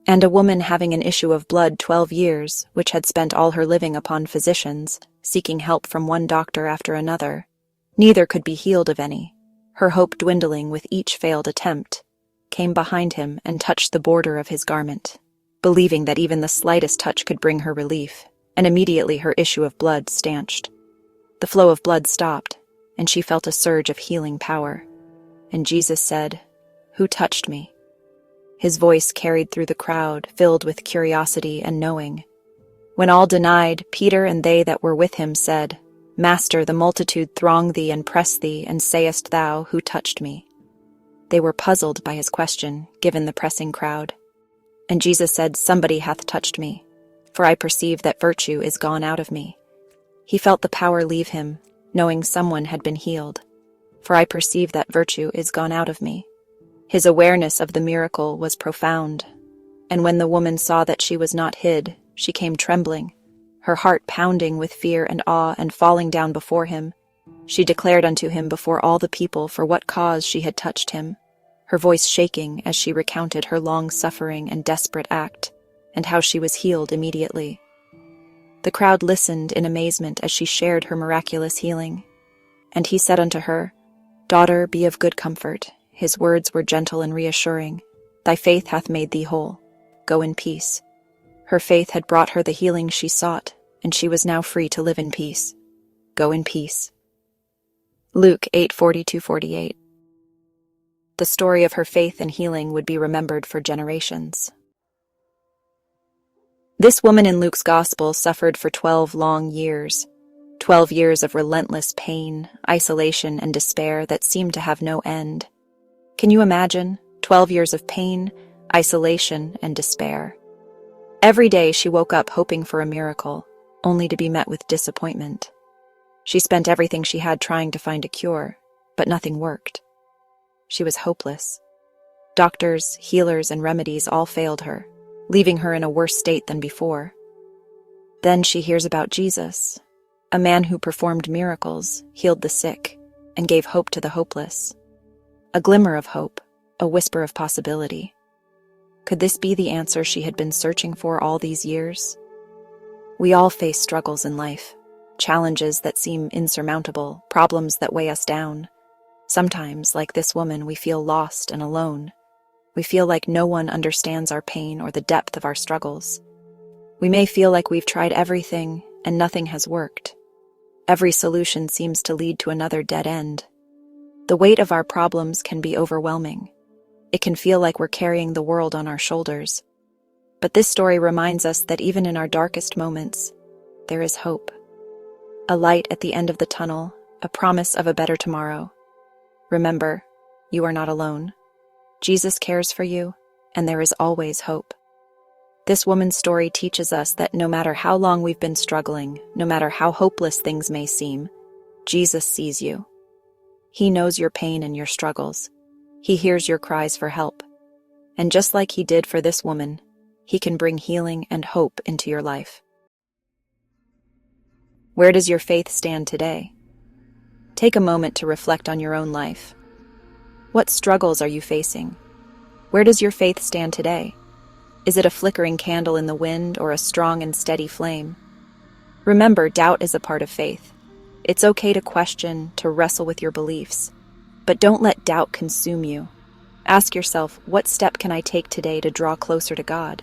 And a woman having an issue of blood 12 years, which had spent all her living upon physicians, seeking help from one doctor after another. Neither could be healed of any. Her hope dwindling with each failed attempt, came behind him and touched the border of his garment, believing that even the slightest touch could bring her relief, and immediately her issue of blood stanched. The flow of blood stopped, and she felt a surge of healing power. And Jesus said, "Who touched me?" His voice carried through the crowd, filled with curiosity and knowing. When all denied, Peter and they that were with him said, "Master, the multitude throng thee and press thee, and sayest thou, Who touched me?" They were puzzled by his question, given the pressing crowd. And Jesus said, "Somebody hath touched me, for I perceive that virtue is gone out of me." He felt the power leave him, knowing someone had been healed. "For I perceive that virtue is gone out of me." His awareness of the miracle was profound, and when the woman saw that she was not hid, she came trembling, her heart pounding with fear and awe, and falling down before him. She declared unto him before all the people for what cause she had touched him, her voice shaking as she recounted her long suffering and desperate act, and how she was healed immediately. The crowd listened in amazement as she shared her miraculous healing. And he said unto her, "Daughter, be of good comfort." His words were gentle and reassuring. "Thy faith hath made thee whole. Go in peace." Her faith had brought her the healing she sought, and she was now free to live in peace. Go in peace. Luke 8:40-48. The story of her faith and healing would be remembered for generations. This woman in Luke's Gospel suffered for 12 long years. 12 years of relentless pain, isolation, and despair that seemed to have no end. Can you imagine? 12 years of pain, isolation, and despair. Every day she woke up hoping for a miracle, only to be met with disappointment. She spent everything she had trying to find a cure, but nothing worked. She was hopeless. Doctors, healers, and remedies all failed her, leaving her in a worse state than before. Then she hears about Jesus, a man who performed miracles, healed the sick, and gave hope to the hopeless. A glimmer of hope, a whisper of possibility. Could this be the answer she had been searching for all these years? We all face struggles in life, challenges that seem insurmountable, problems that weigh us down. Sometimes, like this woman, we feel lost and alone. We feel like no one understands our pain or the depth of our struggles. We may feel like we've tried everything and nothing has worked. Every solution seems to lead to another dead end. The weight of our problems can be overwhelming. It can feel like we're carrying the world on our shoulders. But this story reminds us that even in our darkest moments, there is hope. A light at the end of the tunnel, a promise of a better tomorrow. Remember, you are not alone. Jesus cares for you, and there is always hope. This woman's story teaches us that no matter how long we've been struggling, no matter how hopeless things may seem, Jesus sees you. He knows your pain and your struggles. He hears your cries for help. And just like he did for this woman, he can bring healing and hope into your life. Where does your faith stand today? Take a moment to reflect on your own life. What struggles are you facing? Where does your faith stand today? Is it a flickering candle in the wind or a strong and steady flame? Remember, doubt is a part of faith. It's okay to question, to wrestle with your beliefs. But don't let doubt consume you. Ask yourself, what step can I take today to draw closer to God?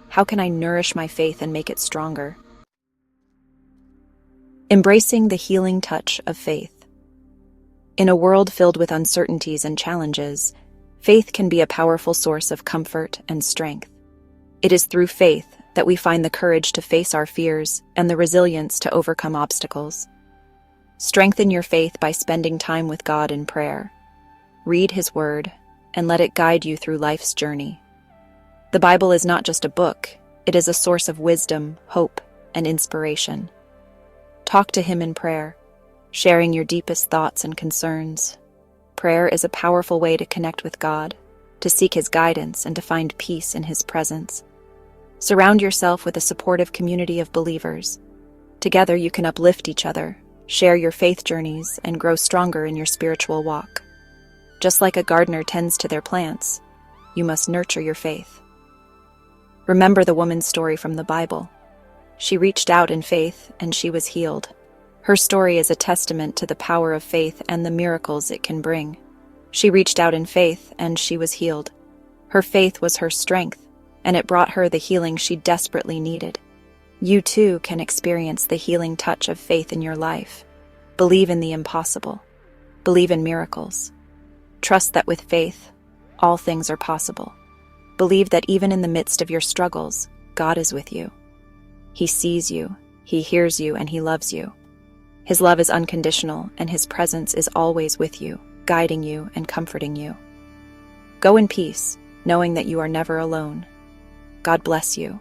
How can I nourish my faith and make it stronger? Embracing the healing touch of faith. In a world filled with uncertainties and challenges, faith can be a powerful source of comfort and strength. It is through faith that we find the courage to face our fears and the resilience to overcome obstacles. Strengthen your faith by spending time with God in prayer. Read His Word and let it guide you through life's journey. The Bible is not just a book, it is a source of wisdom, hope, and inspiration. Talk to Him in prayer, sharing your deepest thoughts and concerns. Prayer is a powerful way to connect with God, to seek His guidance, and to find peace in His presence. Surround yourself with a supportive community of believers. Together you can uplift each other, share your faith journeys, and grow stronger in your spiritual walk. Just like a gardener tends to their plants, you must nurture your faith. Remember the woman's story from the Bible. She reached out in faith, and she was healed. Her story is a testament to the power of faith and the miracles it can bring. She reached out in faith, and she was healed. Her faith was her strength, and it brought her the healing she desperately needed. You too can experience the healing touch of faith in your life. Believe in the impossible. Believe in miracles. Trust that with faith, all things are possible. Believe that even in the midst of your struggles, God is with you. He sees you, He hears you, and He loves you. His love is unconditional, and His presence is always with you, guiding you and comforting you. Go in peace, knowing that you are never alone. God bless you.